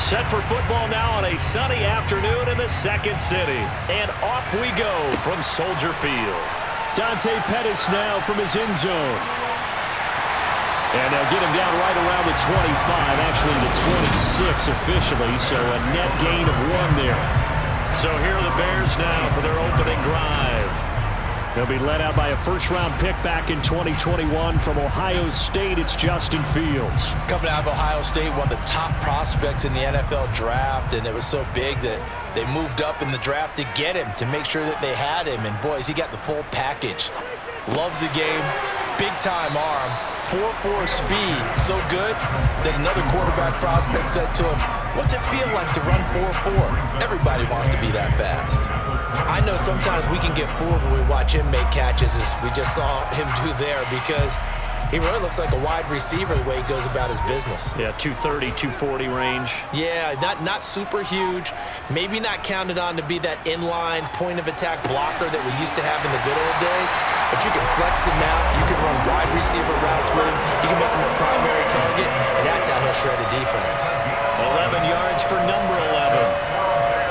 Set for football now on a sunny afternoon in the second city. And off we go from Soldier Field. Dante Pettis now from his end zone. And they'll get him down right around the 25, actually the 26 officially, so a net gain of 1 there. So here are the Bears now for their opening drive. They'll be led out by a first-round pick back in 2021 from Ohio State. It's Justin Fields. Coming out of Ohio State, one of the top prospects in the NFL draft, and it was so big that they moved up in the draft to get him, to make sure that they had him. And, boys, he got the full package. Loves the game, big-time arm, 4.4 speed, so good that another quarterback prospect said to him, "What's it feel like to run 4.4? Everybody wants to be that fast." I know sometimes we can get fooled when we watch him make catches, as we just saw him do there, because he really looks like a wide receiver the way he goes about his business. Yeah, 230, 240 range. Yeah, not super huge. Maybe not counted on to be that inline point-of-attack blocker that we used to have in the good old days, but you can flex him out. You can run wide receiver routes with him. You can make him a primary target, and that's how he'll shred a defense. 11 yards for number 11.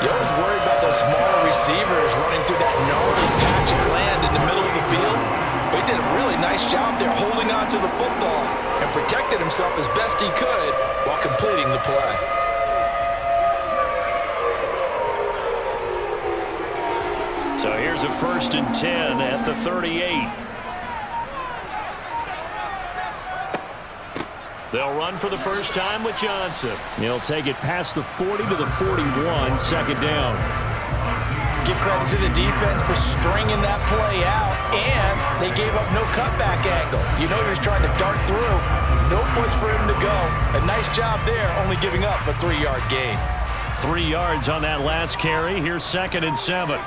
You always worry about those smaller receivers running through that gnarly patch of land in the middle of the field. But he did a really nice job there holding on to the football and protected himself as best he could while completing the play. So here's a 1st and 10 at the 38. They'll run for the first time with Johnson. He'll take it past the 40 to the 41, 2nd down. Give credit to the defense for stringing that play out, and they gave up no cutback angle. You know he was trying to dart through. No place for him to go. A nice job there, only giving up a 3-yard gain. 3 yards on that last carry. Here's 2nd and 7.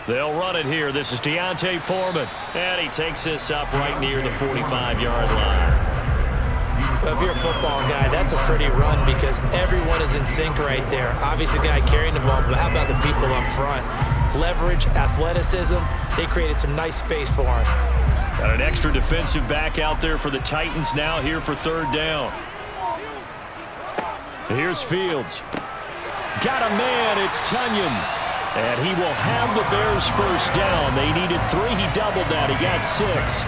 They'll run it here. This is Deontay Foreman. And he takes this up right near the 45-yard line. If you're a football guy, that's a pretty run because everyone is in sync right there. Obviously, the guy carrying the ball, but how about the people up front? Leverage, athleticism, they created some nice space for him. Got an extra defensive back out there for the Titans now here for 3rd down. Here's Fields. Got a man, it's Tunyon. And he will have the Bears first down. They needed 3. He doubled that. He got 6.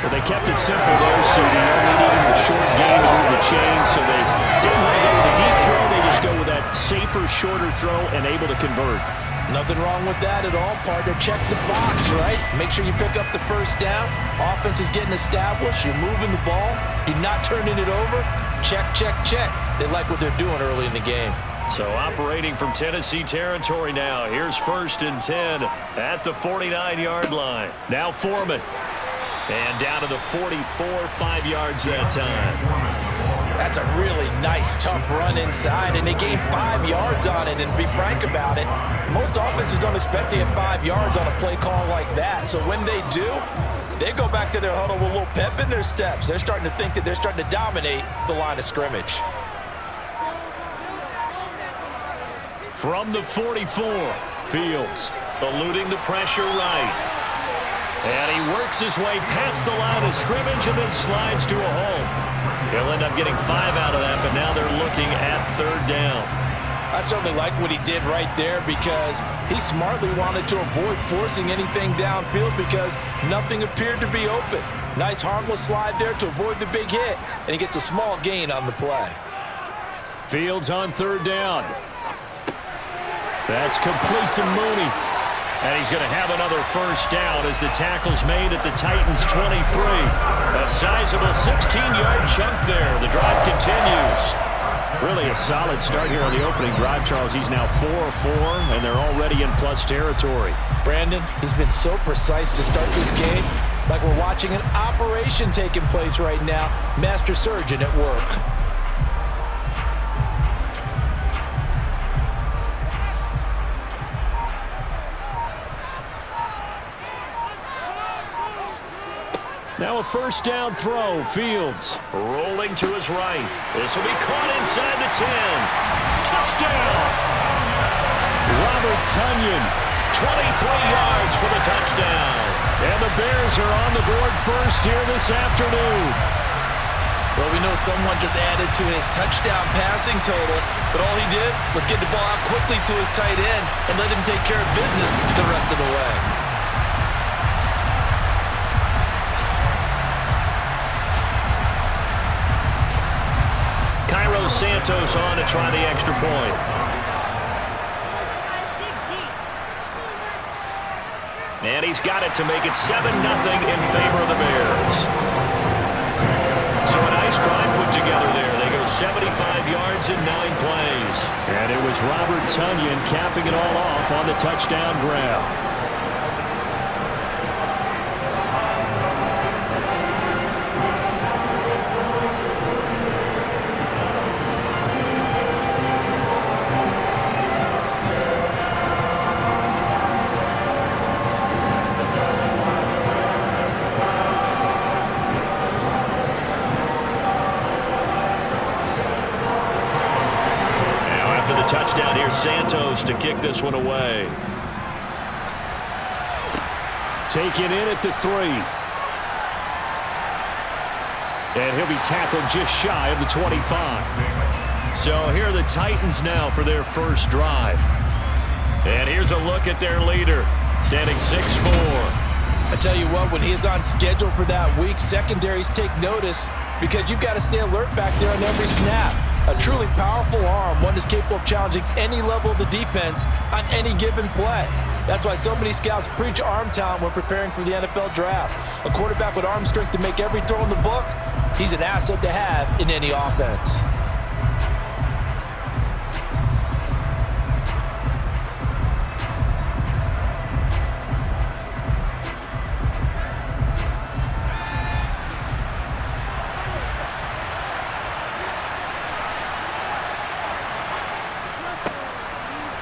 But they kept it simple there, so they only needed a short gain to move the chain. So they didn't want to go with the deep throw. They just go with that safer, shorter throw and able to convert. Nothing wrong with that at all, partner. Check the box, right? Make sure you pick up the first down. Offense is getting established. You're moving the ball. You're not turning it over. Check, check, check. They like what they're doing early in the game. So operating from Tennessee territory now. Here's 1st and 10 at the 49-yard line. Now Foreman. And down to the 44, 5 yards that time. That's a really nice, tough run inside, and they gained 5 yards on it. And to be frank about it, most offenses don't expect to get 5 yards on a play call like that. So when they do, they go back to their huddle with a little pep in their steps. They're starting to think that they're starting to dominate the line of scrimmage. From the 44, Fields eluding the pressure right. And he works his way past the line of scrimmage and then slides to a hole. He'll end up getting 5 out of that, but now they're looking at 3rd down. I certainly like what he did right there because he smartly wanted to avoid forcing anything downfield because nothing appeared to be open. Nice harmless slide there to avoid the big hit, and he gets a small gain on the play. Fields on 3rd down. That's complete to Mooney. And he's going to have another first down as the tackle's made at the Titans' 23. A sizable 16-yard chunk there. The drive continues. Really a solid start here on the opening drive, Charles. He's now 4 of 4, and they're already in plus territory. Brandon, he's been so precise to start this game, like we're watching an operation taking place right now. Master surgeon at work. Now a first down throw. Fields rolling to his right. This will be caught inside the 10. Touchdown! Robert Tunyon, 23 yards for the touchdown. And the Bears are on the board first here this afternoon. Well, we know someone just added to his touchdown passing total, but all he did was get the ball out quickly to his tight end and let him take care of business the rest of the way. Santos on to try the extra point. And he's got it to make it 7-0 in favor of the Bears. So a nice drive put together there. They go 75 yards in 9 plays. And it was Robert Tonyan capping it all off on the touchdown grab. Touchdown here, Santos to kick this one away. Taken in at the 3. And he'll be tackled just shy of the 25. So here are the Titans now for their first drive. And here's a look at their leader, standing 6'4". I tell you what, when he's on schedule for that week, secondaries take notice because you've got to stay alert back there on every snap. A truly powerful arm, one that's capable of challenging any level of the defense on any given play. That's why so many scouts preach arm talent when preparing for the NFL draft. A quarterback with arm strength to make every throw in the book, he's an asset to have in any offense.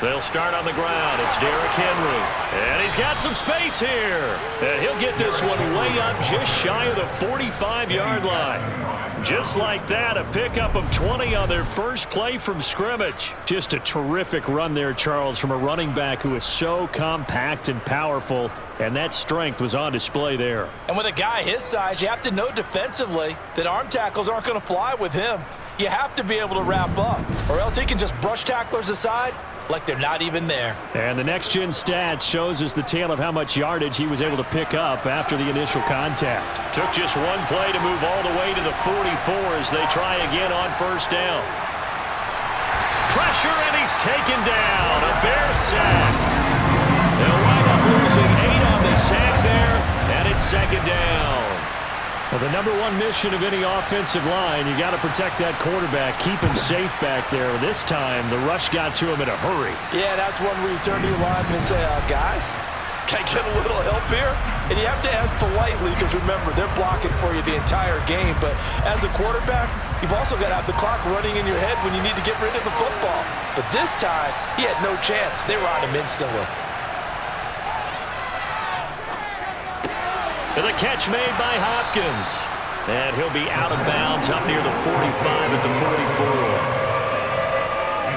They'll start on the ground. It's Derrick Henry. And he's got some space here. And he'll get this one way up just shy of the 45-yard line. Just like that, a pickup of 20 on their first play from scrimmage. Just a terrific run there, Charles, from a running back who is so compact and powerful, and that strength was on display there. And with a guy his size, you have to know defensively that arm tackles aren't going to fly with him. You have to be able to wrap up, or else he can just brush tacklers aside like they're not even there. And the next-gen stats shows us the tale of how much yardage he was able to pick up after the initial contact. Took just one play to move all the way to the 44 as they try again on first down. Pressure, and he's taken down. A Bear sack. They'll wind up losing 8 on the sack there, and it's second down. Well, the number one mission of any offensive line, you got to protect that quarterback, keep him safe back there. This time, the rush got to him in a hurry. Yeah, that's one where you turn to your lineman and say, guys, can I get a little help here? And you have to ask politely because, remember, they're blocking for you the entire game. But as a quarterback, you've also got to have the clock running in your head when you need to get rid of the football. But this time, he had no chance. They were on him instantly. And the catch made by Hopkins. And he'll be out of bounds up near the 45 at the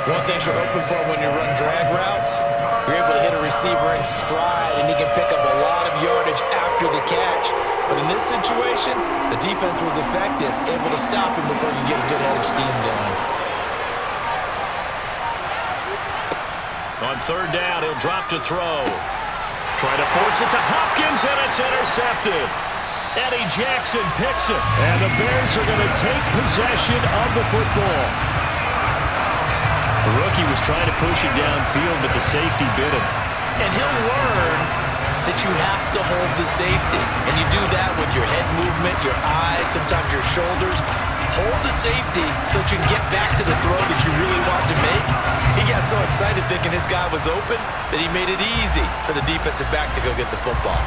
44. One thing you're hoping for when you run drag routes, you're able to hit a receiver in stride, and he can pick up a lot of yardage after the catch. But in this situation, the defense was effective, able to stop him before you get a good head of steam going. On third down, he'll drop to throw. Try to force it to Hopkins, and it's intercepted. Eddie Jackson picks it, and the Bears are going to take possession of the football. The rookie was trying to push it downfield, but the safety bit him. And he'll learn that you have to hold the safety. And you do that with your head movement, your eyes, sometimes your shoulders. Hold the safety so that you can get back to the throw that you really want to make. He got so excited thinking his guy was open that he made it easy for the defensive back to go get the football.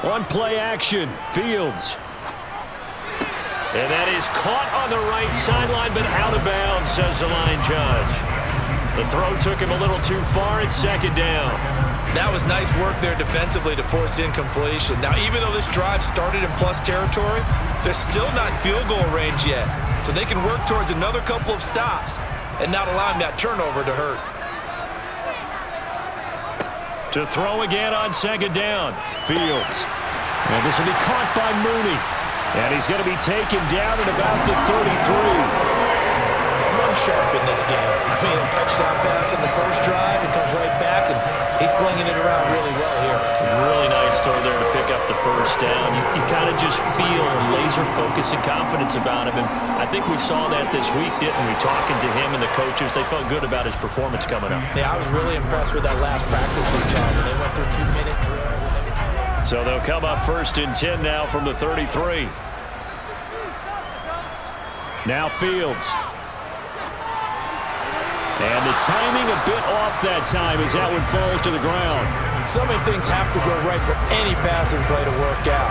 On play action, Fields. And that is caught on the right sideline, but out of bounds, says the line judge. The throw took him a little too far. It's second down. That was nice work there defensively to force incompletion. Now, even though this drive started in plus territory, they're still not in field goal range yet. So they can work towards another couple of stops and not allowing that turnover to hurt. To throw again on second down. Fields. And this will be caught by Mooney. And he's going to be taken down at about the 33. Someone sharp in this game. I mean, a touchdown pass in the first drive. He comes right back, and he's flinging it around really well here. Really nice throw there to pick up the first down. You kind of just feel laser focus and confidence about him. And I think we saw that this week, didn't we? Talking to him and the coaches, they felt good about his performance coming up. Yeah, I was really impressed with that last practice we saw when they went through 2-minute drill. So they'll come up 1st and 10 now from the 33. Now Fields. And the timing a bit off that time as that one falls to the ground. So many things have to go right for any passing play to work out.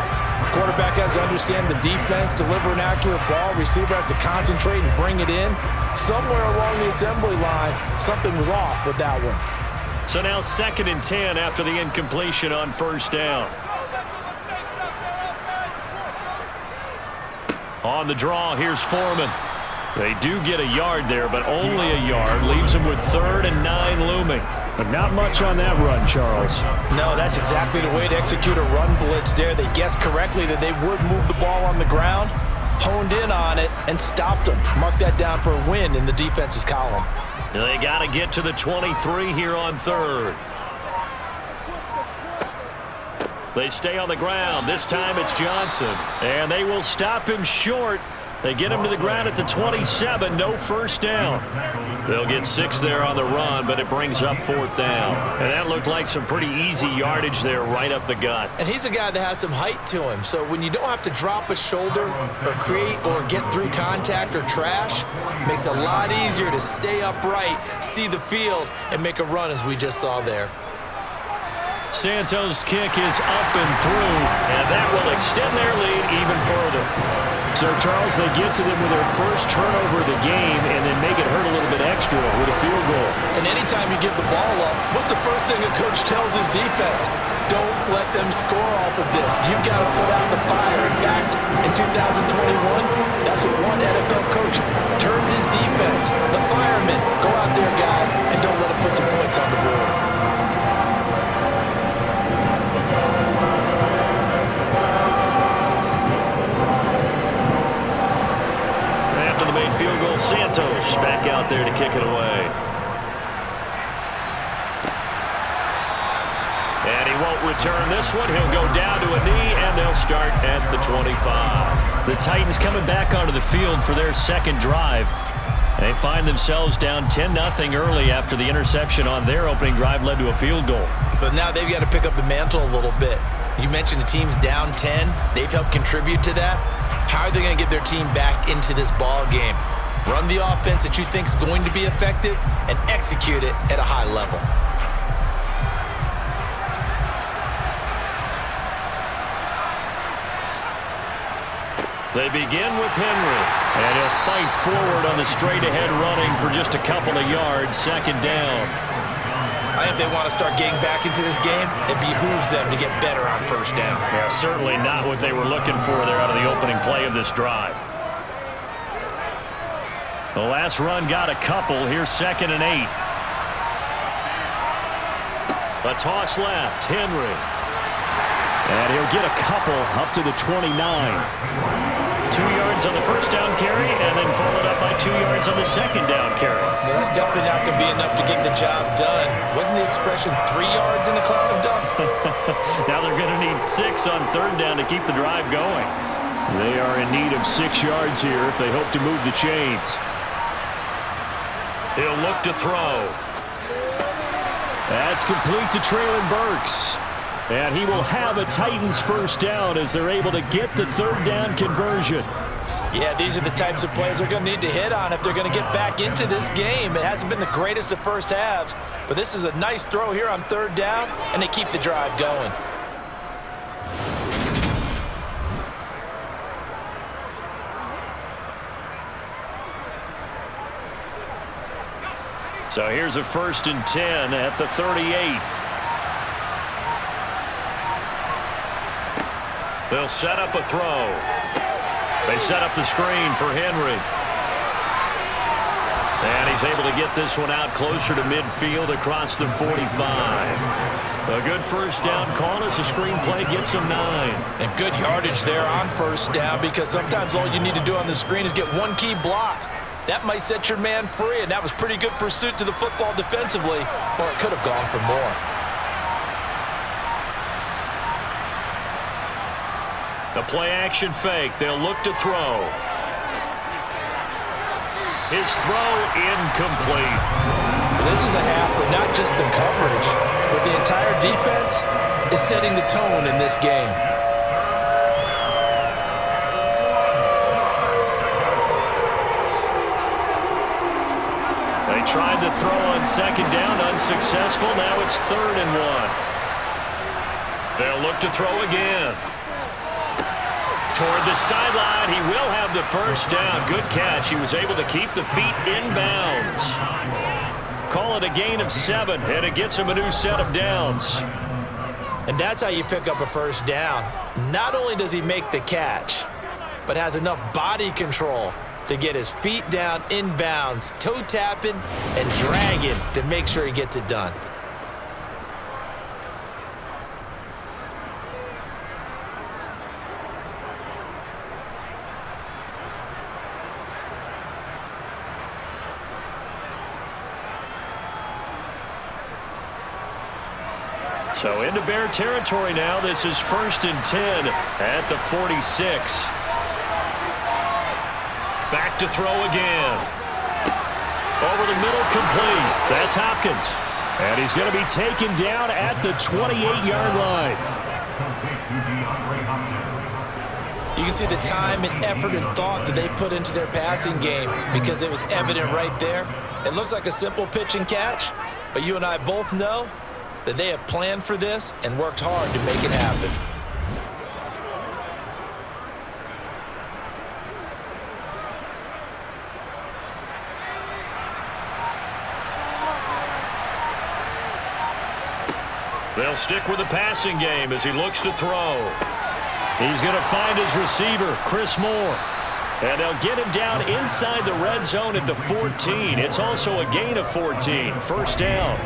Quarterback has to understand the defense, deliver an accurate ball. Receiver has to concentrate and bring it in. Somewhere along the assembly line, something was off with that one. So now 2nd and 10 after the incompletion on first down. On the draw, here's Foreman. They do get a yard there, but only a yard. Leaves them with 3rd and 9 looming. But not much on that run, Charles. No, that's exactly the way to execute a run blitz there. They guessed correctly that they would move the ball on the ground, honed in on it, and stopped them. Mark that down for a win in the defense's column. They got to get to the 23 here on 3rd. They stay on the ground. This time it's Johnson. And they will stop him short. They get him to the ground at the 27. No first down. They'll get 6 there on the run, but it brings up 4th down. And that looked like some pretty easy yardage there right up the gut. And he's a guy that has some height to him. So when you don't have to drop a shoulder or create or get through contact or trash, it makes it a lot easier to stay upright, see the field, and make a run as we just saw there. Santos' kick is up and through, and that will extend their lead even further. So, Charles, they get to them with their first turnover of the game and then make it hurt a little bit extra with a field goal. And anytime you give the ball up, what's the first thing a coach tells his defense? Don't let them score off of this. You've got to put out the fire. In fact, in 2021, that's what one NFL coach termed his defense. The firemen. Go out there, guys, and don't let them put some points on the board. Field goal, Santos back out there to kick it away. And he won't return this one. He'll go down to a knee, and they'll start at the 25. The Titans coming back onto the field for their second drive. They find themselves down 10-0 early after the interception on their opening drive led to a field goal. So now they've got to pick up the mantle a little bit. You mentioned the team's down 10. They've helped contribute to that. How are they going to get their team back into this ball game? Run the offense that you think is going to be effective and execute it at a high level. They begin with Henry, and he'll fight forward on the straight-ahead running for just a couple of yards, 2nd down. I think if they want to start getting back into this game, it behooves them to get better on first down. Yeah, certainly not what they were looking for there out of the opening play of this drive. The last run got a couple. Here's 2nd and 8. A toss left. Henry. And he'll get a couple up to the 29. 2 yards on the first down carry, and then followed up by 2 yards on the second down carry. Yeah, that's definitely not going to be enough to get the job done. Wasn't the expression 3 yards in a cloud of dust? Now they're going to need 6 on 3rd down to keep the drive going. They are in need of 6 yards here if they hope to move the chains. He'll look to throw. That's complete to Traylon Burks. And he will have a Titans first down as they're able to get the 3rd down conversion. Yeah, these are the types of plays they're going to need to hit on if they're going to get back into this game. It hasn't been the greatest of first halves, but this is a nice throw here on 3rd down, and they keep the drive going. So here's a 1st and 10 at the 38. They'll set up a throw. They set up the screen for Henry. And he's able to get this one out closer to midfield across the 45. A good 1st down call as the screenplay gets him 9. And good yardage there on 1st down, because sometimes all you need to do on the screen is get one key block. That might set your man free, and that was pretty good pursuit to the football defensively, or it could have gone for more. The play-action fake. They'll look to throw. His throw incomplete. This is a half where not just the coverage, but the entire defense is setting the tone in this game. They tried to throw on 2nd down, unsuccessful. Now it's 3rd and 1. They'll look to throw again. Toward the sideline, he will have the 1st down. Good catch. He was able to keep the feet in bounds. Call it a gain of 7, and it gets him a new set of downs. And that's how you pick up a 1st down. Not only does he make the catch, but has enough body control to get his feet down in bounds, toe tapping and dragging to make sure he gets it done. So into Bear territory now. This is 1st and 10 at the 46. Back to throw again. Over the middle, complete. That's Hopkins. And he's going to be taken down at the 28-yard line. You can see the time and effort and thought that they put into their passing game, because it was evident right there. It looks like a simple pitch and catch, but you and I both know that they have planned for this and worked hard to make it happen. They'll stick with the passing game as he looks to throw. He's going to find his receiver, Chris Moore. And they'll get him down inside the red zone at the 14. It's also a gain of 14. 1st down.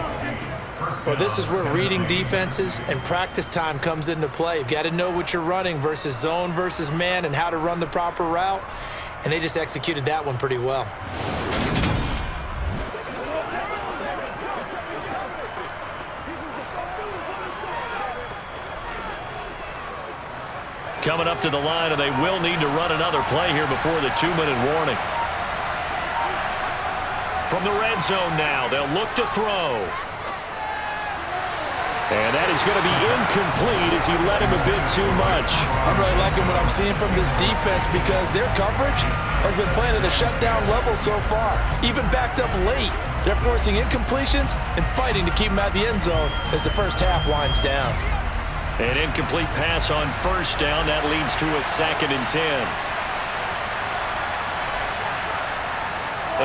Well, this is where reading defenses and practice time comes into play. You've got to know what you're running versus zone versus man and how to run the proper route. And they just executed that one pretty well. Coming up to the line, and they will need to run another play here before the 2-minute warning. From the red zone now, they'll look to throw. And that is going to be incomplete as he let him a bit too much. I'm really liking what I'm seeing from this defense, because their coverage has been playing at a shutdown level so far. Even backed up late, they're forcing incompletions and fighting to keep them out of the end zone as the 1st half winds down. An incomplete pass on 1st down. That leads to a 2nd and 10.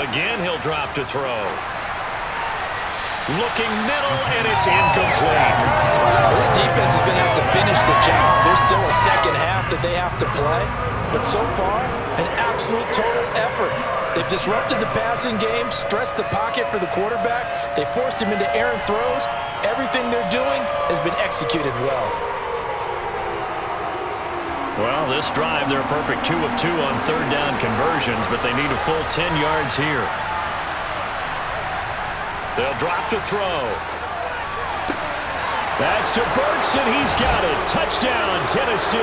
Again, he'll drop to throw. Looking middle, and it's incomplete. This defense is going to have to finish the job. There's still a 2nd half that they have to play. But so far, an absolute total effort. They've disrupted the passing game, stressed the pocket for the quarterback. They forced him into errant throws. Everything they're doing has been executed well. Well, this drive, they're a perfect 2 of 2 on 3rd down conversions, but they need a full 10 yards here. They'll drop to throw. That's to Burks, and he's got it. Touchdown, Tennessee.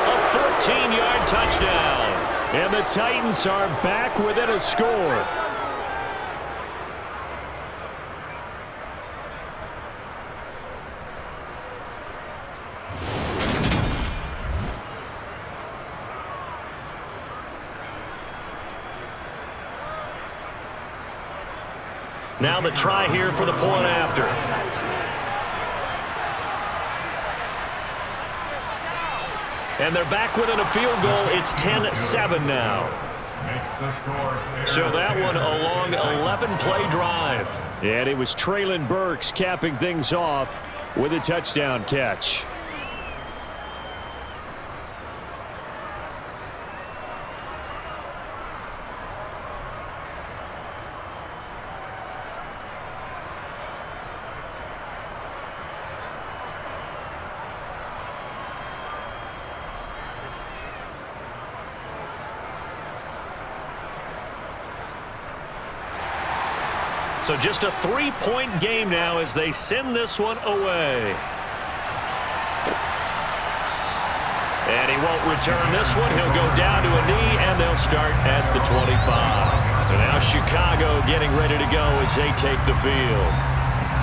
A 14-yard touchdown. And the Titans are back within a score. Now the try here for the point after. And they're back within a field goal. It's 10-7 now. So that one a long 11-play drive. And it was Traylon Burks capping things off with a touchdown catch. So just a 3-point game now as they send this one away. And he won't return this one. He'll go down to a knee, and they'll start at the 25. And now Chicago getting ready to go as they take the field.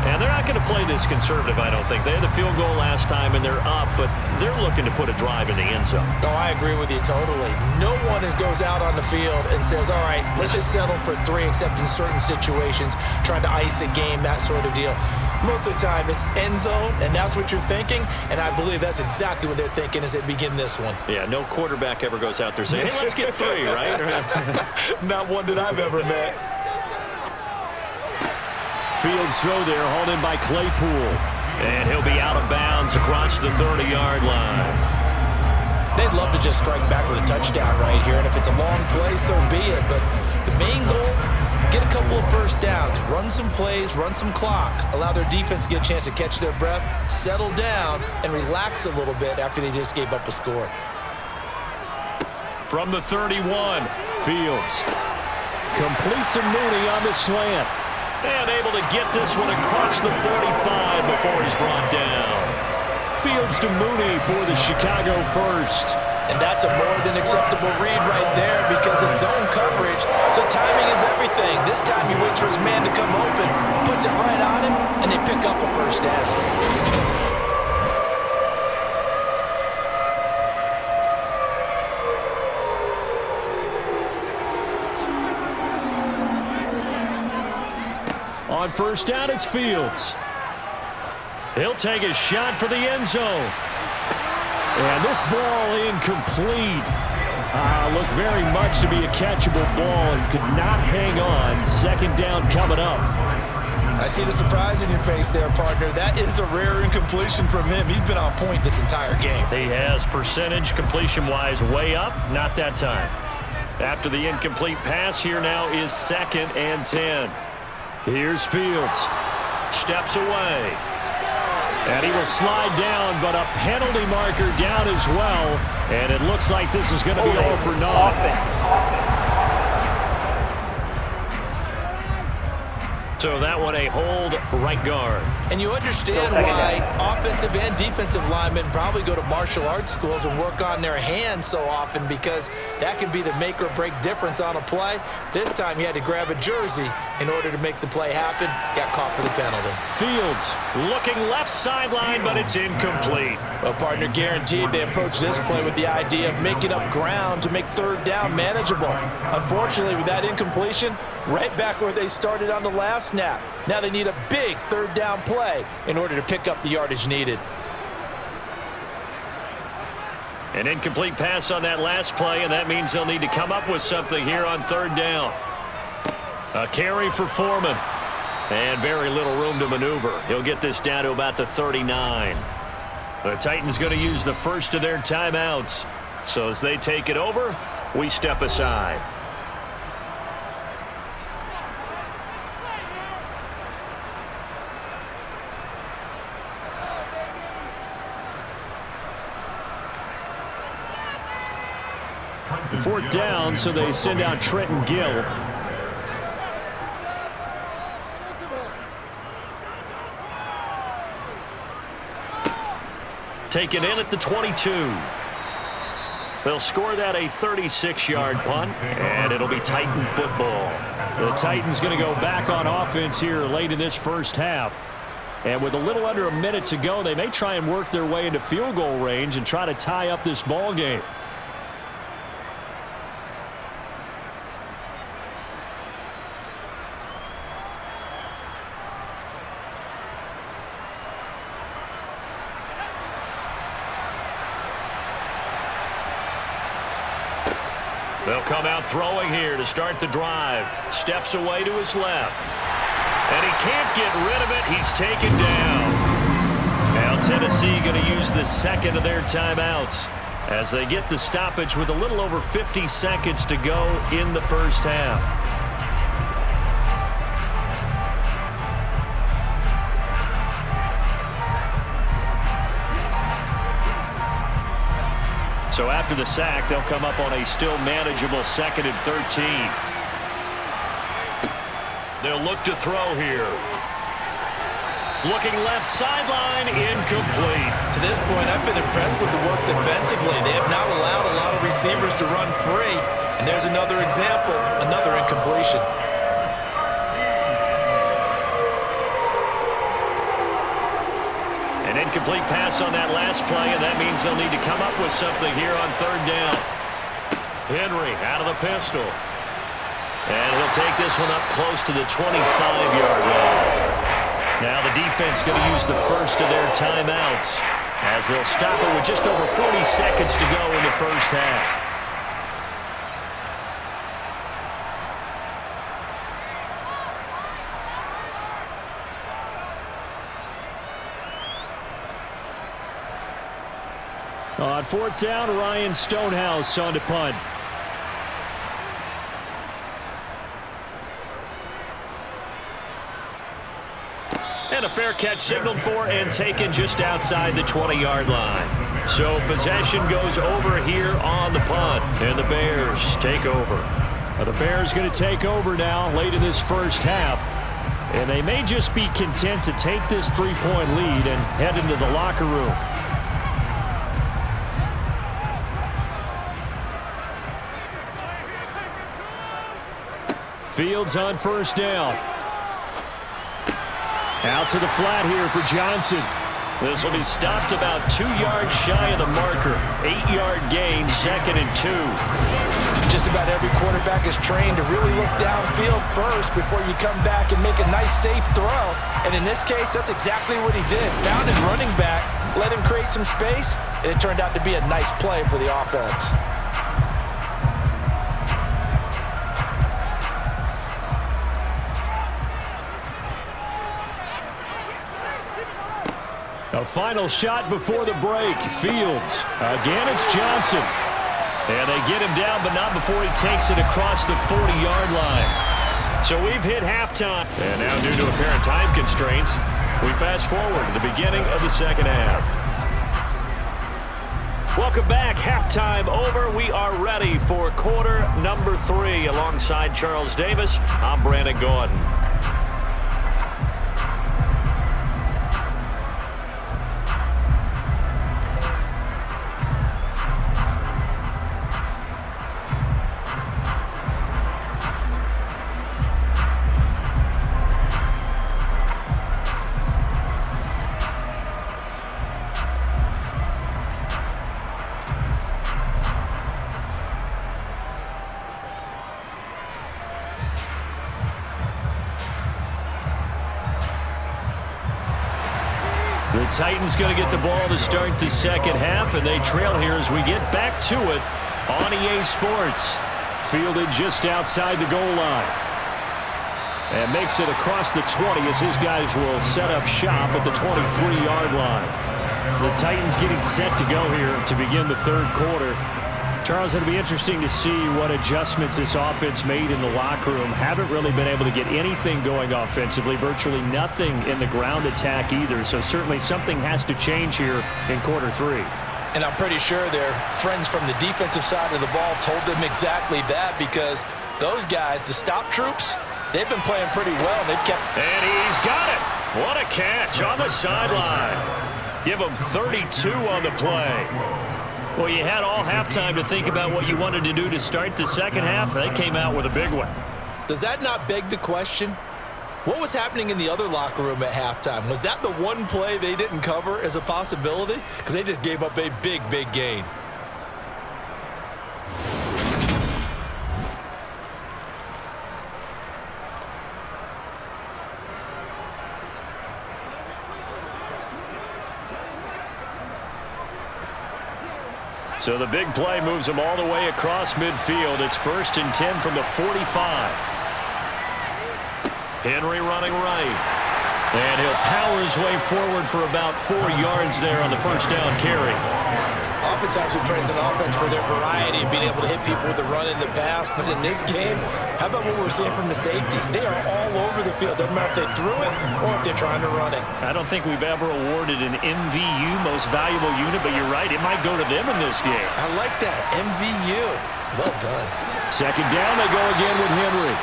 And they're not going to play this conservative, I don't think. They had the field goal last time, and they're up, but they're looking to put a drive in the end zone. Oh, I agree with you totally. No one goes out on the field and says, all right, let's just settle for 3, except in certain situations, trying to ice a game, that sort of deal. Most of the time, it's end zone, and that's what you're thinking, and I believe that's exactly what they're thinking as they begin this one. Yeah, no quarterback ever goes out there saying, hey, let's get 3, right? Not one that I've ever met. Fields throw there, hauled in by Claypool. And he'll be out of bounds across the 30-yard line. They'd love to just strike back with a touchdown right here, and if it's a long play, so be it. But the main goal, get a couple of first downs, run some plays, run some clock, allow their defense to get a chance to catch their breath, settle down, and relax a little bit after they just gave up a score. From the 31, Fields completes a Mooney on the slant. And able to get this one across the 45 before he's brought down. Fields to Mooney for the Chicago first. And that's a more than acceptable read right there because it's zone coverage, so timing is everything. This time he waits for his man to come open, puts it right on him, and they pick up a first down. On first down, it's Fields. He'll take a shot for the end zone. And this ball incomplete. Looked very much to be a catchable ball and could not hang on. Second down coming up. I see the surprise in your face there, partner. That is a rare incompletion from him. He's been on point this entire game. He has percentage completion-wise way up. Not that time. After the incomplete pass, here now is 2nd and 10. Here's Fields. Steps away. And he will slide down, but a penalty marker down as well. And it looks like this is going to be all for naught. So that one a hold right guard. And you understand why offensive and defensive linemen probably go to martial arts schools and work on their hands so often, because that can be the make or break difference on a play. This time he had to grab a jersey in order to make the play happen. Got caught for the penalty. Fields looking left sideline, but it's incomplete. Well, partner, guaranteed they approach this play with the idea of making up ground to make third down manageable. Unfortunately, with that incompletion, right back where they started on the last snap. Now they need a big third down play in order to pick up the yardage needed. An incomplete pass on that last play, and that means they'll need to come up with something here on third down. A carry for Foreman. And very little room to maneuver. He'll get this down to about the 39. The Titans going to use the first of their timeouts. So as they take it over, we step aside. Fourth down, so they send out Trenton Gill. Taken in at the 22. They'll score that a 36-yard punt, and it'll be Titan football. The Titans going to go back on offense here late in this first half. And with a little under a minute to go, they may try and work their way into field goal range and try to tie up this ball game. They'll come out throwing here to start the drive. Steps away to his left. And he can't get rid of it. He's taken down. Now Tennessee going to use the second of their timeouts as they get the stoppage with a little over 50 seconds to go in the first half. So after the sack, they'll come up on a still manageable 2nd and 13. They'll look to throw here. Looking left sideline, incomplete. To this point, I've been impressed with the work defensively. They have not allowed a lot of receivers to run free. And there's another example, another incompletion. An incomplete pass on that last play, and that means they'll need to come up with something here on 3rd down. Henry out of the pistol. And he'll take this one up close to the 25-yard line. Now the defense going to use the first of their timeouts as they'll stop it with just over 40 seconds to go in the first half. On 4th down, Ryan Stonehouse on to punt. And a fair catch signaled for and taken just outside the 20-yard line. So possession goes over here on the punt, and the Bears take over. Well, the Bears going to take over now late in this first half. And they may just be content to take this 3-point lead and head into the locker room. Fields on 1st down. Out to the flat here for Johnson. This will be stopped about 2 yards shy of the marker. 8-yard gain, 2nd and 2. Just about every quarterback is trained to really look downfield first before you come back and make a nice, safe throw. And in this case, that's exactly what he did. Found his running back, let him create some space, and it turned out to be a nice play for the offense. A final shot before the break. Fields. Again, it's Johnson. And they get him down, but not before he takes it across the 40-yard line. So we've hit halftime. And now, due to apparent time constraints, we fast forward to the beginning of the second half. Welcome back. Halftime over. We are ready for quarter number 3. Alongside Charles Davis, I'm Brandon Gordon. The Titans going to get the ball to start the second half, and they trail here as we get back to it on EA Sports. Fielded just outside the goal line. And makes it across the 20 as his guys will set up shop at the 23-yard line. The Titans getting set to go here to begin the third quarter. Charles, it'll be interesting to see what adjustments this offense made in the locker room. Haven't really been able to get anything going offensively, virtually nothing in the ground attack either. So certainly something has to change here in quarter 3. And I'm pretty sure their friends from the defensive side of the ball told them exactly that, because those guys, the stop troops, they've been playing pretty well. They've kept... And he's got it. What a catch on the sideline. Give him 32 on the play. Well, you had all halftime to think about what you wanted to do to start the second half. They came out with a big one. Does that not beg the question? What was happening in the other locker room at halftime? Was that the one play they didn't cover as a possibility? Because they just gave up a big, big gain. So the big play moves them all the way across midfield. It's 1st and 10 from the 45. Henry running right. And he'll power his way forward for about 4 yards there on the first down carry. Oftentimes we praise an offense for their variety and being able to hit people with the run and the pass. But in this game, how about what we're seeing from the safeties? They are all over the field. Doesn't matter if they threw it or if they're trying to run it. I don't think we've ever awarded an MVU, most valuable unit, but you're right, it might go to them in this game. I like that, MVU. Well done. 2nd down, they go again with Henry.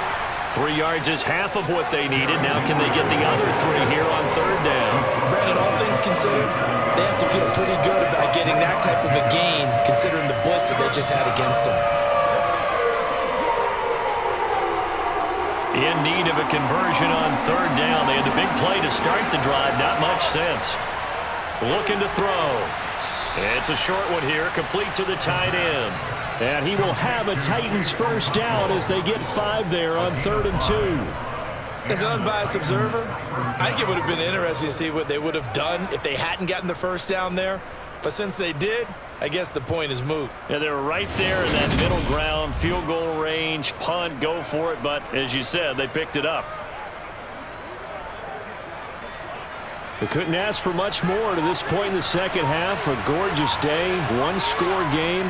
3 yards is half of what they needed. Now can they get the other 3 here on 3rd down? Brandon, all things considered, they have to feel pretty good about getting that type of a gain, considering the blitz that they just had against them. In need of a conversion on 3rd down. They had the big play to start the drive. Not much sense. Looking to throw. It's a short one here, complete to the tight end. And he will have a Titans first down as they get 5 there on 3rd and 2. As an unbiased observer, I think it would have been interesting to see what they would have done if they hadn't gotten the first down there. But since they did, I guess the point is moot. Yeah, they were right there in that middle ground, field goal range, punt, go for it. But as you said, they picked it up. They couldn't ask for much more to this point in the second half. A gorgeous day, 1-score game.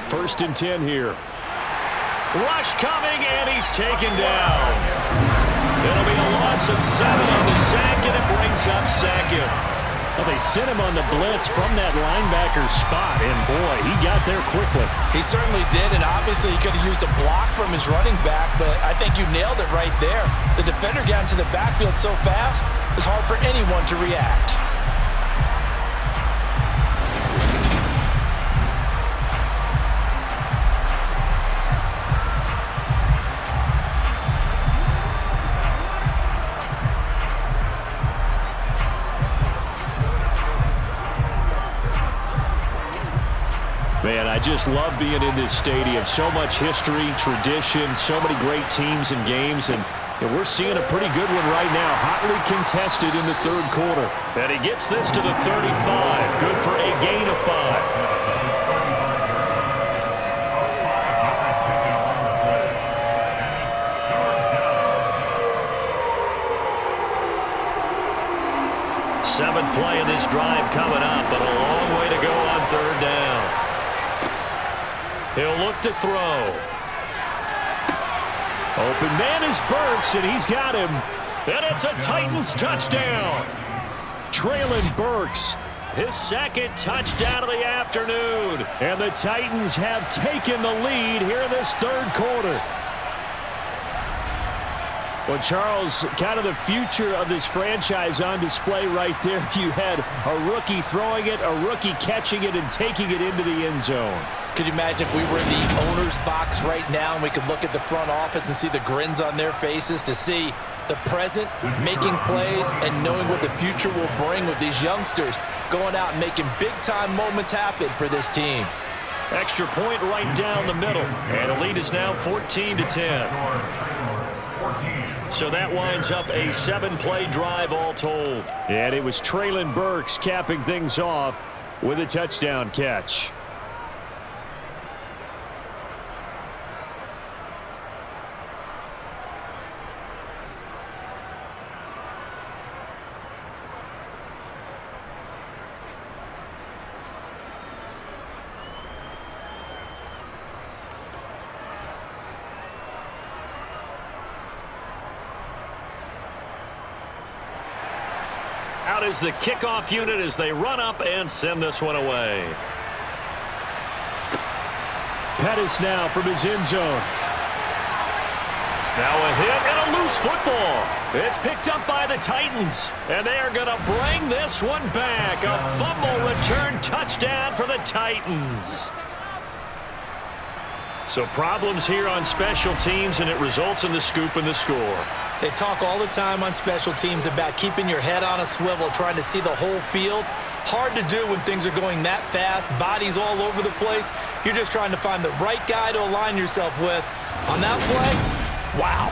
1st and 10 here. Rush coming, and he's taken down. It'll be a loss of 7 on the sack, and it brings up 2nd. Well, they sent him on the blitz from that linebacker spot, and boy, he got there quickly. He certainly did, and obviously he could have used a block from his running back, but I think you nailed it right there. The defender got into the backfield so fast, it's hard for anyone to react. Man, I just love being in this stadium. So much history, tradition, so many great teams and games, and we're seeing a pretty good one right now. Hotly contested in the 3rd quarter. And he gets this to the 35. Good for a gain of 5. Seventh play of this drive coming up, but a long way to go on 3rd down. He'll look to throw. Open man is Burks, and he's got him. And it's a Titans touchdown. Traylon Burks, his 2nd touchdown of the afternoon. And the Titans have taken the lead here in this 3rd quarter. Well, Charles, kind of the future of this franchise on display right there. You had a rookie throwing it, a rookie catching it, and taking it into the end zone. Could you imagine if we were in the owner's box right now and we could look at the front office and see the grins on their faces, to see the present making plays and knowing what the future will bring with these youngsters going out and making big-time moments happen for this team. Extra point right down the middle. And the lead is now 14-10. So that winds up a 7-play drive all told. And it was Traylon Burks capping things off with a touchdown catch. Out is the kickoff unit as they run up and send this one away. Pettis now from his end zone. Now a hit and a loose football. It's picked up by the Titans, and they are going to bring this one back. A fumble return touchdown for the Titans. So problems here on special teams, and it results in the scoop and the score. They talk all the time on special teams about keeping your head on a swivel, trying to see the whole field. Hard to do when things are going that fast, bodies all over the place. You're just trying to find the right guy to align yourself with. On that play, wow.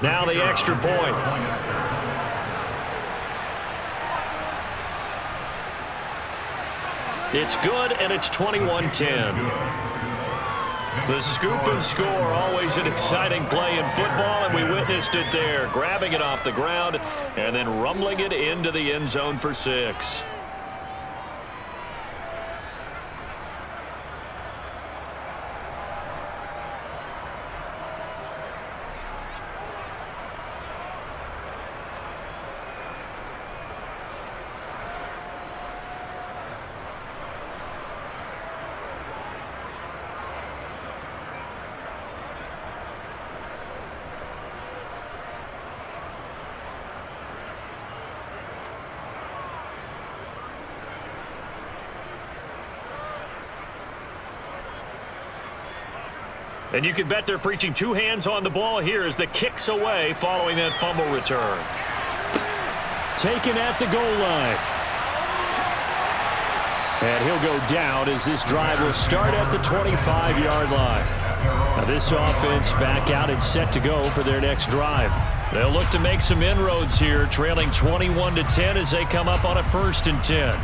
Now the extra point. It's good, and it's 21-10. The scoop and score, always an exciting play in football, and we witnessed it there, grabbing it off the ground and then rumbling it into the end zone for 6. And you can bet they're preaching 2 hands on the ball here as the kick's away following that fumble return. Taken at the goal line. And he'll go down as this drive will start at the 25-yard line. Now this offense back out and set to go for their next drive. They'll look to make some inroads here, trailing 21-10 as they come up on a 1st and 10.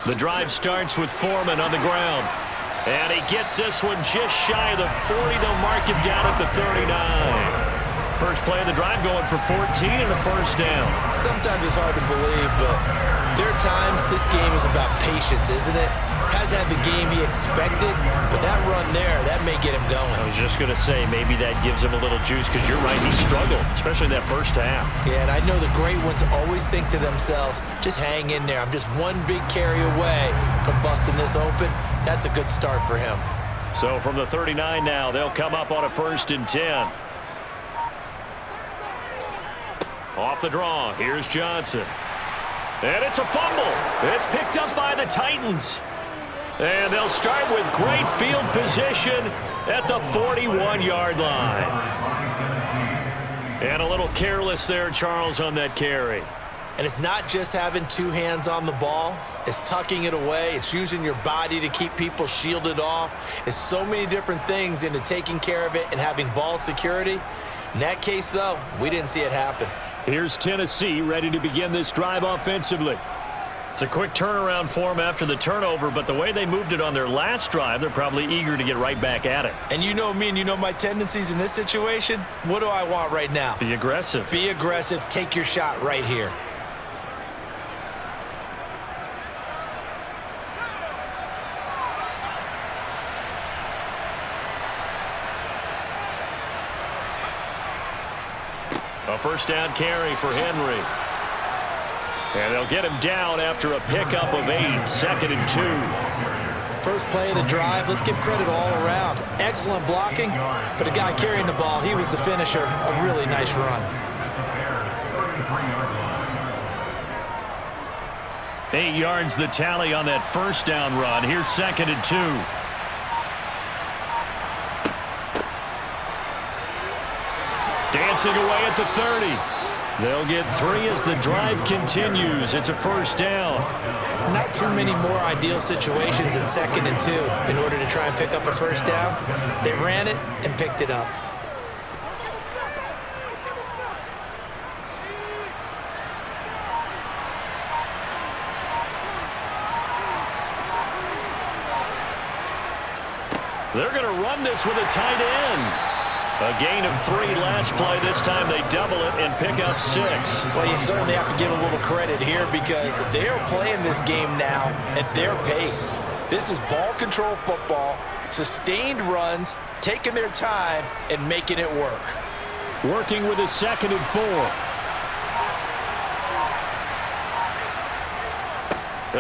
The drive starts with Foreman on the ground. And he gets this one just shy of the 40. They'll mark him down at the 39. First play of the drive going for 14 and a 1st down. Sometimes it's hard to believe, but there are times this game is about patience, isn't it? Hasn't had the game he expected, but that run there, that may get him going. I was just going to say, maybe that gives him a little juice because you're right, he struggled, especially that first half. Yeah, and I know the great ones always think to themselves, just hang in there. I'm just one big carry away from busting this open. That's a good start for him. So from the 39 now, they'll come up on a 1st and 10. Off the draw, here's Johnson. And it's a fumble. It's picked up by the Titans. And they'll start with great field position at the 41-yard line. And a little careless there, Charles, on that carry. And it's not just having 2 hands on the ball. It's tucking it away. It's using your body to keep people shielded off. It's so many different things into taking care of it and having ball security. In that case, though, we didn't see it happen. Here's Tennessee ready to begin this drive offensively. It's a quick turnaround for them after the turnover, but the way they moved it on their last drive, they're probably eager to get right back at it. And you know me and you know my tendencies in this situation. What do I want right now? Be aggressive. Be aggressive. Take your shot right here. A 1st down carry for Henry. And they'll get him down after a pickup of 8, 2nd and 2. First play of the drive, let's give credit all around. Excellent blocking, but the guy carrying the ball, he was the finisher. A really nice run. 8 yards the tally on that 1st down run. Here's 2nd and 2. Dancing away at the 30. They'll get 3 as the drive continues. It's a 1st down. Not too many more ideal situations in 2nd and 2 in order to try and pick up a 1st down. They ran it and picked it up. They're going to run this with a tight end. A gain of 3 last play. This time they double it and pick up 6. Well, you certainly have to give a little credit here because they are playing this game now at their pace. This is ball control football, sustained runs, taking their time and making it work. Working with a 2nd and 4.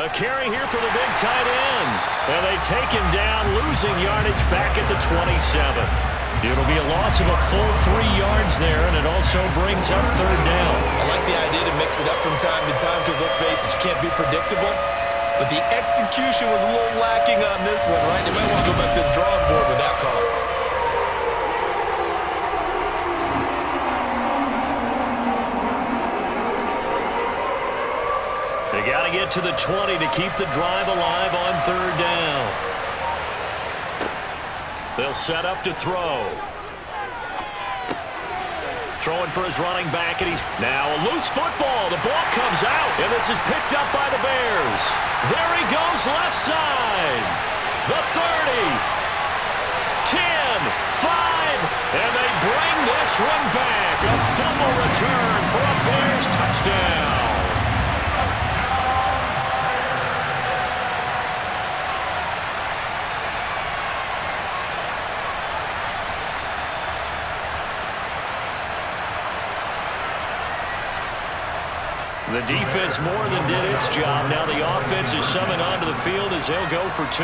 A carry here for the big tight end. And they take him down, losing yardage back at the 27. It'll be a loss of a full 3 yards there, and it also brings up 3rd down. I like the idea to mix it up from time to time because, let's face it, you can't be predictable. but the execution was a little lacking on this one, right? They might want to go back to the drawing board with that call. They got to get to the 20 to keep the drive alive on third down. They'll set up to throw. Throwing for his running back, and he's now a loose football. The ball comes out, and this is picked up by the Bears. There he goes left side. The 30, 10, 5, and they bring this one back. A fumble return for a Bears touchdown. The defense more than did its job. Now the offense is shoving onto the field as they'll go for 2.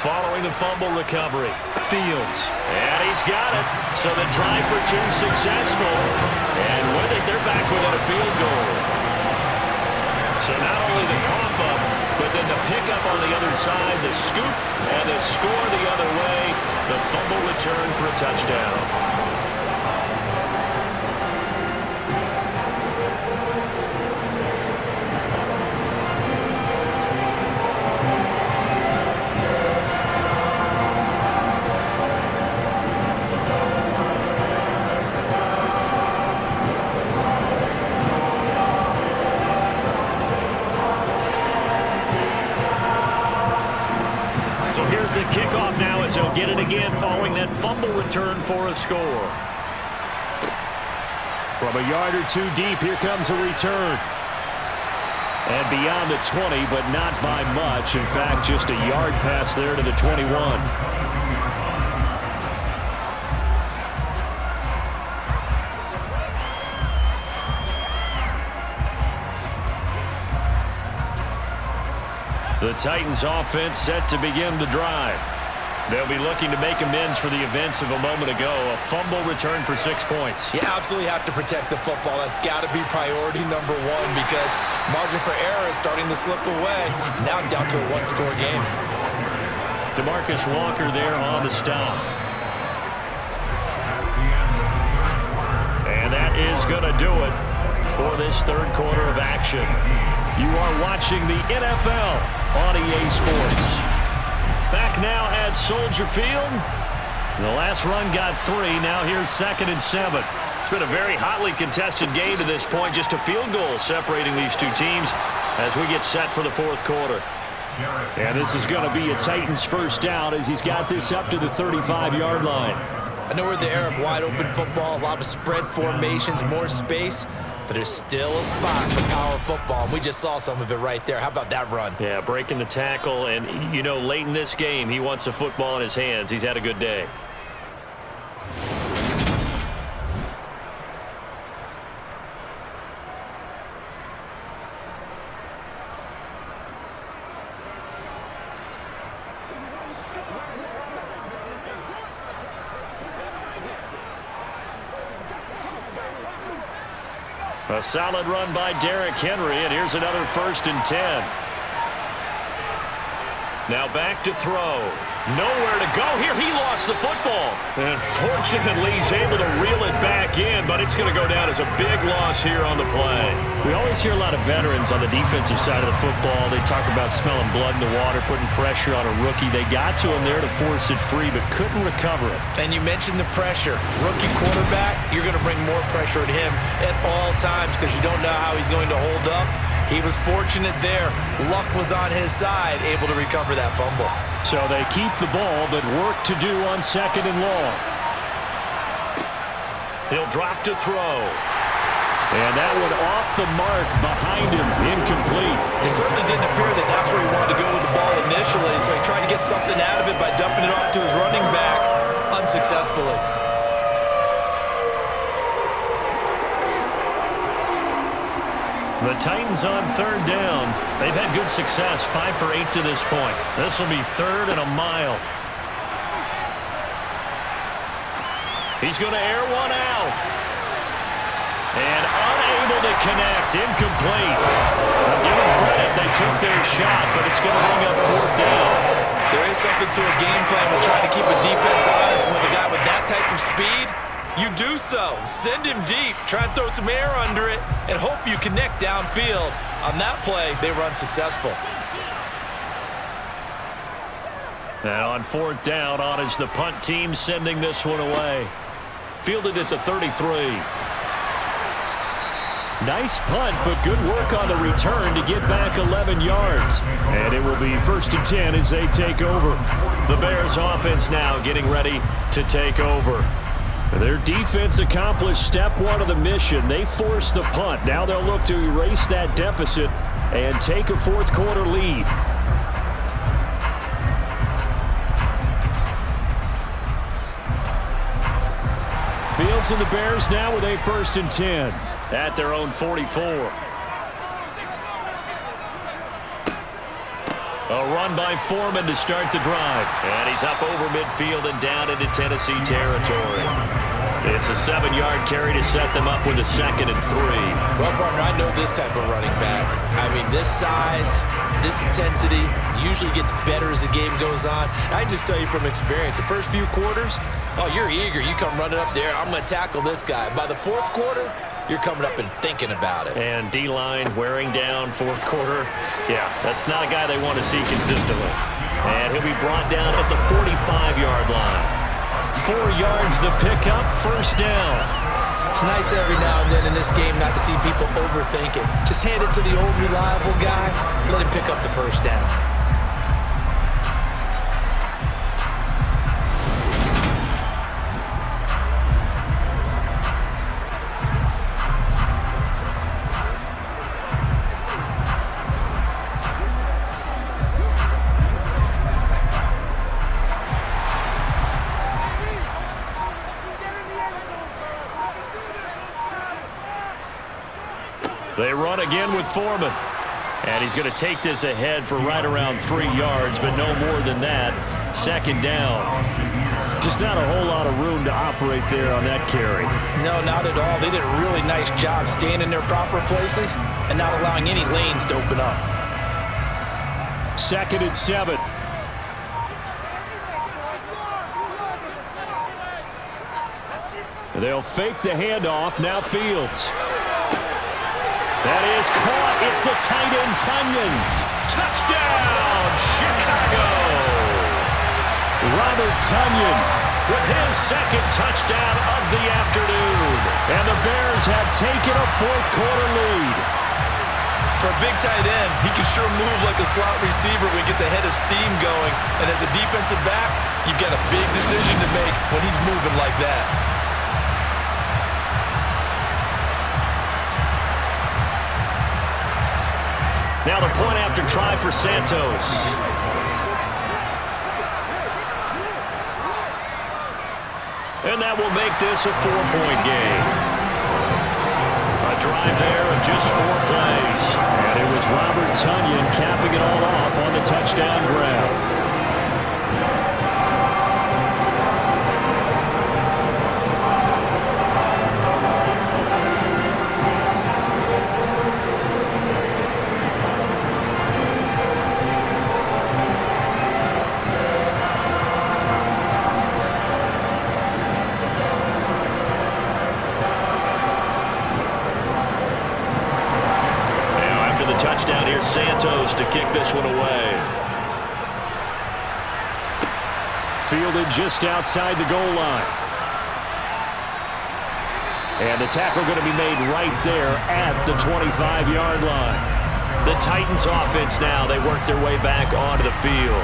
Following the fumble recovery, Fields. And he's got it. So the drive for 2 successful. And with it, they're back within a field goal. So not only the cough up, but then the pickup on the other side, the scoop, and the score the other way. The fumble return for a touchdown. The kickoff now as they'll get it again following that fumble return for a score. From a yard or 2 deep, here comes a return. And beyond the 20, but not by much. In fact, just a yard pass there to the 21. The Titans offense set to begin the drive. They'll be looking to make amends for the events of a moment ago. A fumble return for 6 points. You absolutely have to protect the football. That's got to be priority number 1 because margin for error is starting to slip away. Now it's down to a 1-score game. DeMarcus Walker there on the stop. And that is going to do it for this third quarter of action. You are watching the NFL on EA Sports. Back now at Soldier Field. The last run got 3. Now here's 2nd and 7. It's been a very hotly contested game to this point. Just a field goal separating these two teams as we get set for the fourth quarter. And this is going to be a Titans first down as he's got this up to the 35-yard line. I know we're in the era of wide-open football, a lot of spread formations, more space. But there's still a spot for power football, and we just saw some of it right there. How about that run? Yeah, breaking the tackle, and, you know, late in this game, he wants the football in his hands. He's had a good day. A solid run by Derrick Henry, and here's another 1st and 10. Now back to throw. Nowhere to go here. He lost the football. And fortunately, he's able to reel it back in, but it's going to go down as a big loss here on the play. We always hear a lot of veterans on the defensive side of the football. They talk about smelling blood in the water, putting pressure on a rookie. They got to him there to force it free, but couldn't recover it. And you mentioned the pressure. Rookie quarterback, you're going to bring more pressure at him at all times because you don't know how he's going to hold up. He was fortunate there. Luck was on his side, able to recover that fumble. So they keep the ball, but work to do on 2nd and long. He'll drop to throw. And that one off the mark behind him, incomplete. It certainly didn't appear that that's where he wanted to go with the ball initially, so he tried to get something out of it by dumping it off to his running back unsuccessfully. The Titans on 3rd down. They've had good success, 5 for 8 to this point. This will be 3rd and a mile. He's going to air one out. And unable to connect, incomplete. I'll give him credit. They took their shot, but it's going to bring up fourth down. There is something to a game plan with trying to keep a defense honest with a guy with that type of speed. You do so. Send him deep. Try and throw some air under it and hope you connect downfield. On that play, they were unsuccessful. And on fourth down, on is the punt team sending this one away. Fielded at the 33. Nice punt, but good work on the return to get back 11 yards. And it will be 1st and 10 as they take over. The Bears offense now getting ready to take over. Their defense accomplished step one of the mission. They forced the punt. Now they'll look to erase that deficit and take a fourth quarter lead. Fields and the Bears now with a 1st and 10 at their own 44. A run by Foreman to start the drive. And he's up over midfield and down into Tennessee territory. It's a 7-yard carry to set them up with a 2nd and 3. Well, partner, I know this type of running back. I mean, this size, this intensity usually gets better as the game goes on. I just tell you from experience, the first few quarters, oh, you're eager. You come running up there. I'm going to tackle this guy. By the fourth quarter, you're coming up and thinking about it. And D-line wearing down fourth quarter. Yeah, that's not a guy they want to see consistently. And he'll be brought down at the 45-yard line. 4 yards the pickup, 1st down. It's nice every now and then in this game not to see people overthink it. Just hand it to the old reliable guy. Let him pick up the 1st down. They run again with Foreman. And he's going to take this ahead for right around 3 yards, but no more than that. 2nd down. Just not a whole lot of room to operate there on that carry. No, not at all. They did a really nice job staying in their proper places and not allowing any lanes to open up. 2nd and 7. They'll fake the handoff. Now Fields. That is caught. It's the tight end, Tunyon. Touchdown, Chicago. Robert Tunyon with his 2nd touchdown of the afternoon. And the Bears have taken a fourth quarter lead. For a big tight end, he can sure move like a slot receiver when he gets a head of steam going. And as a defensive back, you've got a big decision to make when he's moving like that. Now the point after try for Santos. And that will make this a 4-point game. A drive there of just 4 plays. And it was Robert Tunyon capping it all off on the touchdown grab. Touchdown here, Santos to kick this one away. Fielded just outside the goal line. And the tackle going to be made right there at the 25-yard line. The Titans offense now, they work their way back onto the field.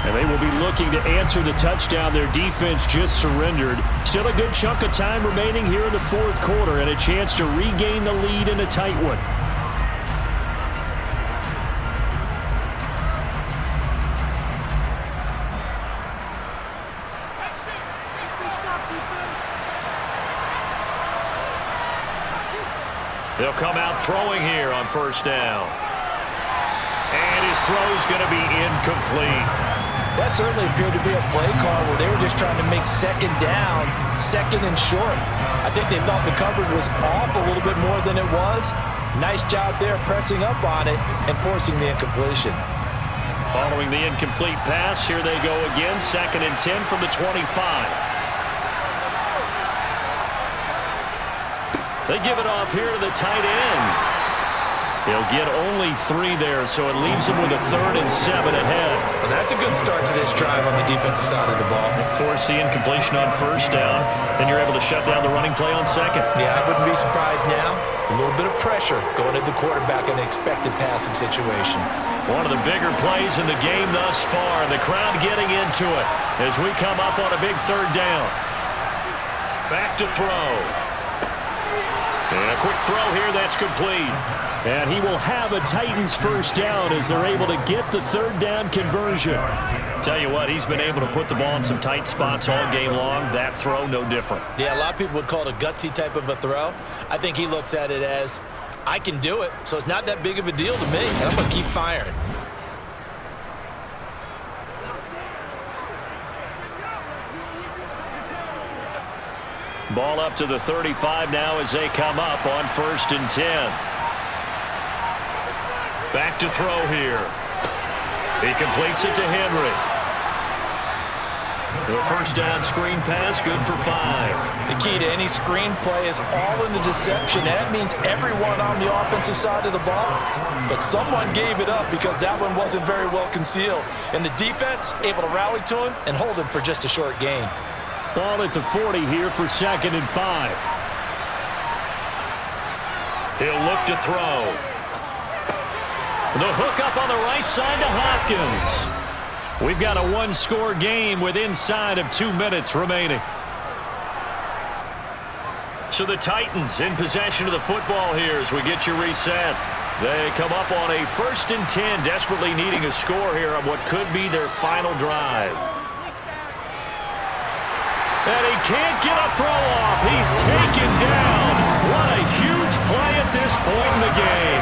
And they will be looking to answer the touchdown their defense just surrendered. Still a good chunk of time remaining here in the fourth quarter and a chance to regain the lead in a tight one. They'll come out throwing here on 1st down. And his throw's going to be incomplete. That certainly appeared to be a play call where they were just trying to make 2nd down, 2nd and short. I think they thought the coverage was off a little bit more than it was, Nice job there pressing up on it and forcing the incompletion. Following the incomplete pass, here they go again. 2nd and 10 from the 25. They give it off here to the tight end. He'll get only 3 there, so it leaves him with a 3rd and 7 ahead. Well, that's a good start to this drive on the defensive side of the ball. Force the incompletion on 1st down, then you're able to shut down the running play on 2nd. Yeah, I wouldn't be surprised now. A little bit of pressure going at the quarterback in an expected passing situation. One of the bigger plays in the game thus far, and the crowd getting into it as we come up on a big 3rd down. Back to throw. And a quick throw here that's complete. And he will have a Titans 1st down as they're able to get the 3rd down conversion. Tell you what, he's been able to put the ball in some tight spots all game long. That throw, no different. Yeah, a lot of people would call it a gutsy type of a throw. I think he looks at it as, I can do it, so it's not that big of a deal to me, and I'm going to keep firing. Ball up to the 35 now as they come up on 1st and 10. Back to throw here. He completes it to Henry. The 1st down screen pass, good for 5. The key to any screen play is all in the deception. That means everyone on the offensive side of the ball. But someone gave it up because that one wasn't very well concealed. And the defense able to rally to him and hold him for just a short gain. Ball at the 40 here for 2nd and 5. He'll look to throw. The hook up on the right side to Hopkins. We've got a 1-score game with inside of 2 minutes remaining. So the Titans in possession of the football here as we get you reset. They come up on a 1st and 10, desperately needing a score here on what could be their final drive. And he can't get a throw off. He's taken down. What a huge play at this point in the game.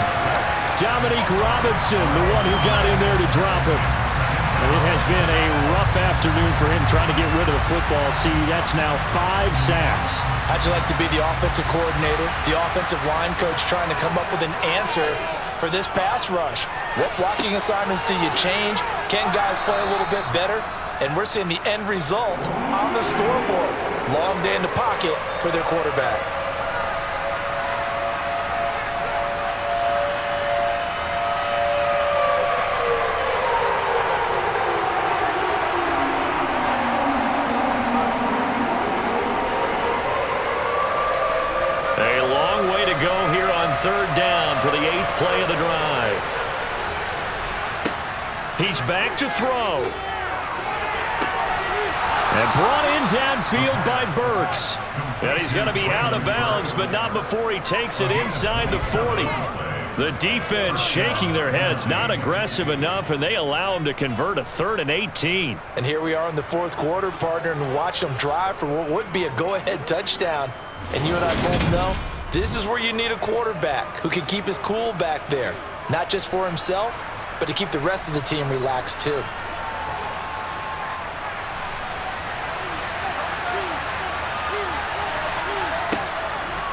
Dominique Robinson, the one who got in there to drop him. And it has been a rough afternoon for him trying to get rid of the football. See, that's now 5 sacks. How'd you like to be the offensive coordinator, the offensive line coach trying to come up with an answer for this pass rush? What blocking assignments do you change? Can guys play a little bit better? And we're seeing the end result on the scoreboard. Long day in the pocket for their quarterback. A long way to go here on 3rd down for the 8th play of the drive. He's back to throw. And brought in downfield by Burks. And he's going to be out of bounds, but not before he takes it inside the 40. The defense shaking their heads, not aggressive enough, and they allow him to convert a 3rd and 18. And here we are in the 4th quarter, partner, and watch them drive for what would be a go-ahead touchdown. And you and I both know this is where you need a quarterback who can keep his cool back there, not just for himself, but to keep the rest of the team relaxed too.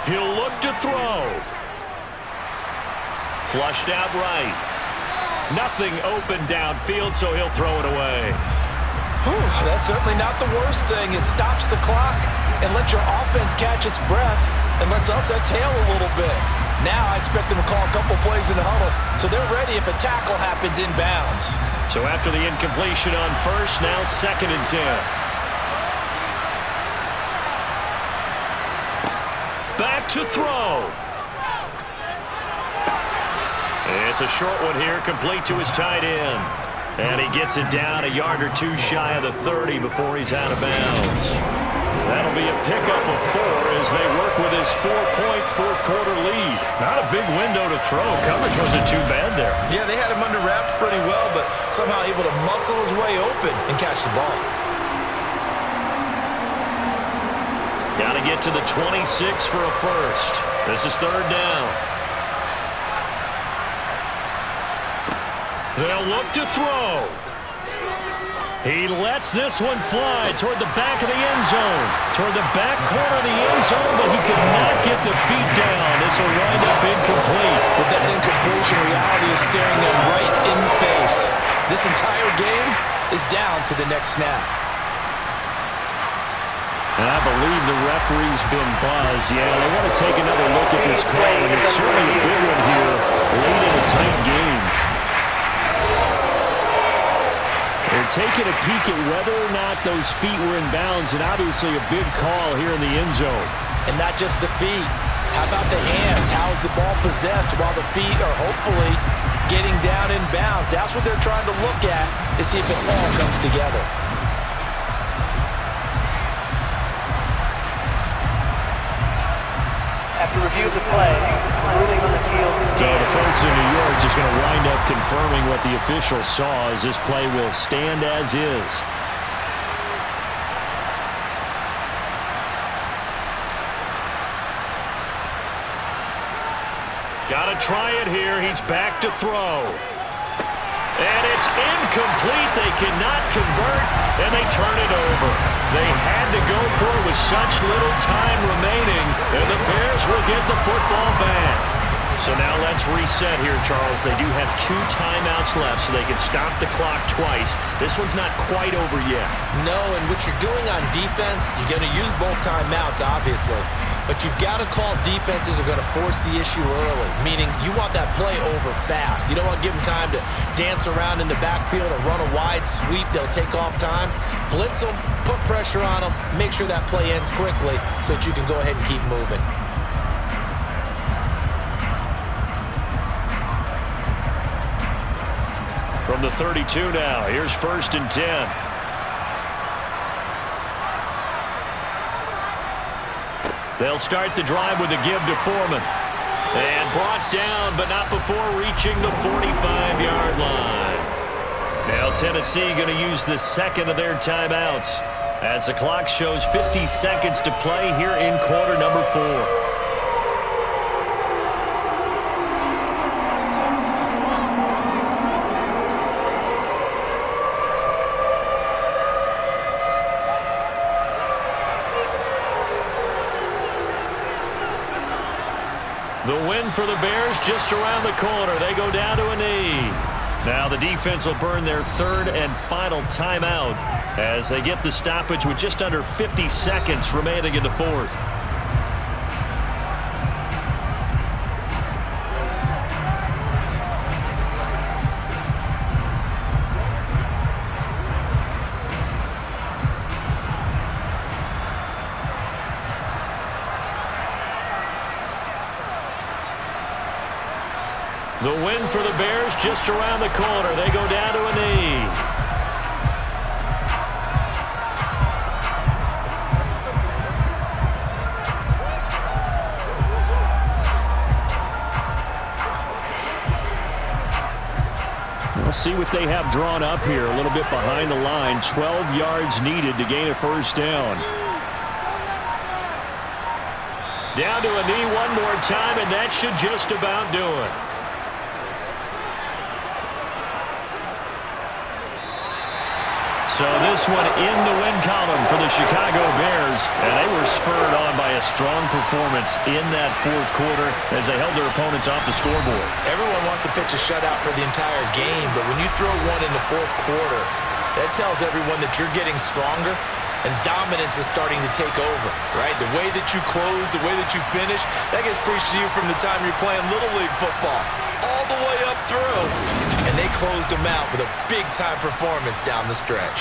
He'll look to throw. Flushed out right. Nothing open downfield, so he'll throw it away. Whew, that's certainly not the worst thing. It stops the clock and lets your offense catch its breath and lets us exhale a little bit. Now I expect them to call a couple plays in the huddle, so they're ready if a tackle happens inbounds. So after the incompletion on 1st, now 2nd and 10. Back to throw. It's a short one here, complete to his tight end. And he gets it down a yard or 2 shy of the 30 before he's out of bounds. That'll be a pickup of 4 as they work with his 4-point 4th quarter lead. Not a big window to throw. Coverage wasn't too bad there. Yeah, they had him under wraps pretty well, but somehow able to muscle his way open and catch the ball. Got to get to the 26 for a 1st. This is 3rd down. They'll look to throw. He lets this one fly toward the back of the end zone. Toward the back corner of the end zone, but he could not get the feet down. This will wind up incomplete. push, and reality is staring them right in the face. This entire game is down to the next snap. And I believe the referee's been buzzed. Yeah, they want to take another look at this call, and it's certainly a big one here late in a tight game. They're taking a peek at whether or not those feet were in bounds, and obviously a big call here in the end zone. And not just the feet. How about the hands? How is the ball possessed while the feet are hopefully getting down in bounds? That's what they're trying to look at to see if it all comes together. After review of the play, ruling on the field. So the folks in New York just going to wind up confirming what the official saw, as this play will stand as is. Got to try it here. He's back to throw. And it's incomplete. They cannot convert, and they turn it over. They had to go for it with such little time remaining, and the Bears will get the football back. So now let's reset here, Charles. They do have 2 timeouts left, so they can stop the clock twice. This one's not quite over yet. No, and what you're doing on defense, you're going to use both timeouts, obviously. But you've got to call defenses are going to force the issue early, meaning you want that play over fast. You don't want to give them time to dance around in the backfield or run a wide sweep. They'll take off time. Blitz them, put pressure on them, make sure that play ends quickly so that you can go ahead and keep moving. From the 32 now, here's 1st and 10. They'll start the drive with a give to Foreman. And brought down, but not before reaching the 45-yard line. Now Tennessee going to use the second of their timeouts, as the clock shows 50 seconds to play here in quarter number 4. The win for the Bears just around the corner. They go down to a knee. Now the defense will burn their 3rd and final timeout as they get the stoppage with just under 50 seconds remaining in the 4th. The win for the Bears just around the corner. They go down to a knee. We'll see what they have drawn up here. A little bit behind the line. 12 yards needed to gain a 1st down. Down to a knee one more time, and that should just about do it. So this one in the win column for the Chicago Bears, and they were spurred on by a strong performance in that 4th quarter as they held their opponents off the scoreboard. Everyone wants to pitch a shutout for the entire game, but when you throw one in the 4th quarter, that tells everyone that you're getting stronger and dominance is starting to take over, right? The way that you close, the way that you finish, that gets preached to you from the time you're playing Little League football all the way up through. And they closed them out with a big-time performance down the stretch.